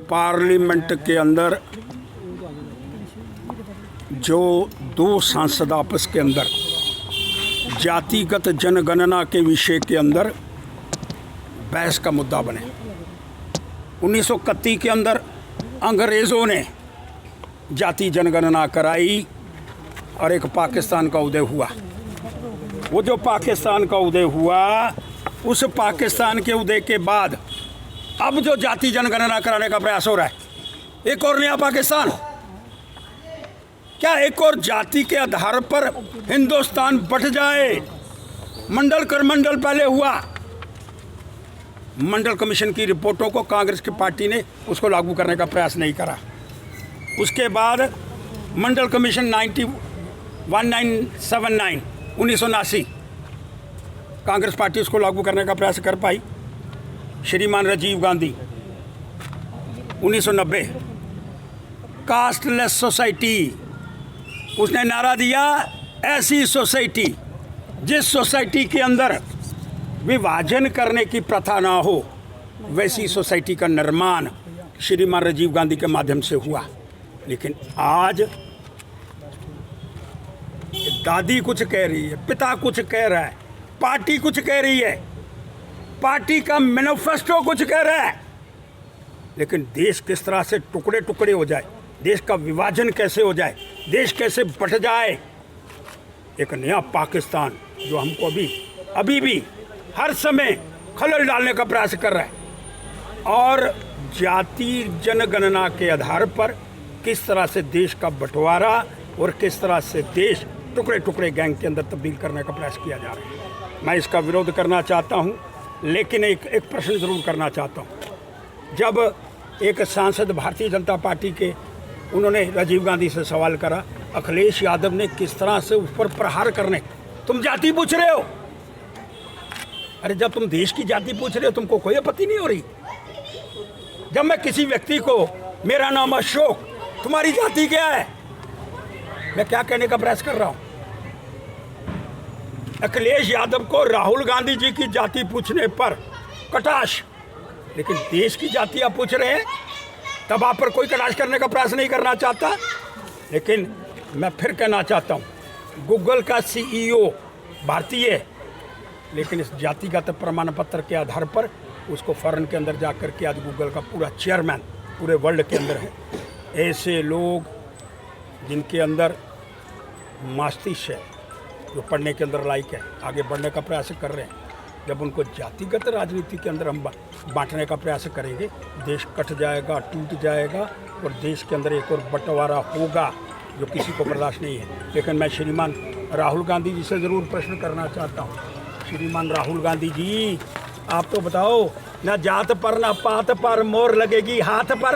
Parliament के अंदर जो दो सांसद आपस के अंदर जातिगत जनगणना के विषय के अंदर बहस का मुद्दा बने। 1931 के अंदर अंग्रेज़ों ने जाति जनगणना कराई और एक पाकिस्तान का उदय हुआ। वो जो पाकिस्तान का उदय हुआ, उस पाकिस्तान के उदय के बाद अब जो जाति जनगणना कराने का प्रयास हो रहा है, एक और नया पाकिस्तान, क्या एक और जाति के आधार पर हिंदुस्तान बंट जाए? मंडल कर मंडल पहले हुआ, मंडल कमीशन की रिपोर्टों को कांग्रेस की पार्टी ने उसको लागू करने का प्रयास नहीं करा। उसके बाद मंडल कमीशन 1979 कांग्रेस पार्टी उसको लागू करने का प्रयास कर पाई। श्रीमान राजीव गांधी 1990 कास्टलेस सोसाइटी, उसने नारा दिया ऐसी सोसाइटी जिस सोसाइटी के अंदर विभाजन करने की प्रथा ना हो, वैसी सोसाइटी का निर्माण श्रीमान राजीव गांधी के माध्यम से हुआ। लेकिन आज दादी कुछ कह रही है, पिता कुछ कह रहा है, पार्टी कुछ कह रही है, पार्टी का मैनिफेस्टो कुछ कह रहा है, लेकिन देश किस तरह से टुकड़े टुकड़े हो जाए, देश का विभाजन कैसे हो जाए, देश कैसे बंट जाए, एक नया पाकिस्तान जो हमको अभी भी हर समय खलल डालने का प्रयास कर रहा है। और जाति जनगणना के आधार पर किस तरह से देश का बंटवारा और किस तरह से देश टुकड़े टुकड़े गैंग के अंदर तब्दील करने का प्रयास किया जा रहा है। मैं इसका विरोध करना चाहता हूँ, लेकिन एक प्रश्न ज़रूर करना चाहता हूँ। जब एक सांसद भारतीय जनता पार्टी के, उन्होंने राजीव गांधी से सवाल करा, अखिलेश यादव ने किस तरह से उस पर प्रहार करने, तुम जाति पूछ रहे हो? अरे जब तुम देश की जाति पूछ रहे हो, तुमको कोई आपत्ति नहीं हो रही? जब मैं किसी व्यक्ति को, मेरा नाम अशोक, तुम्हारी जाति क्या है, मैं क्या कहने का प्रयास कर रहा हूँ? अखिलेश यादव को राहुल गांधी जी की जाति पूछने पर कटाश, लेकिन देश की जाति आप पूछ रहे हैं, तब आप पर कोई कटाश करने का प्रयास नहीं करना चाहता। लेकिन मैं फिर कहना चाहता हूँ, गूगल का CEO भारतीय है, लेकिन इस जातिगत प्रमाण पत्र के आधार पर उसको फॉरेन के अंदर जाकर के आज गूगल का पूरा चेयरमैन पूरे वर्ल्ड के अंदर है। ऐसे लोग जिनके अंदर मस्तिष्क है, जो पढ़ने के अंदर लायक है, आगे बढ़ने का प्रयास कर रहे हैं, जब उनको जातिगत राजनीति के अंदर हम बांटने का प्रयास करेंगे, देश कट जाएगा, टूट जाएगा और देश के अंदर एक और बंटवारा होगा जो किसी को बर्दाश्त नहीं है। लेकिन मैं श्रीमान राहुल गांधी जी से ज़रूर प्रश्न करना चाहता हूँ। श्रीमान राहुल गांधी जी, आप तो बताओ, ना जात पर ना पात पर मोहर लगेगी हाथ पर,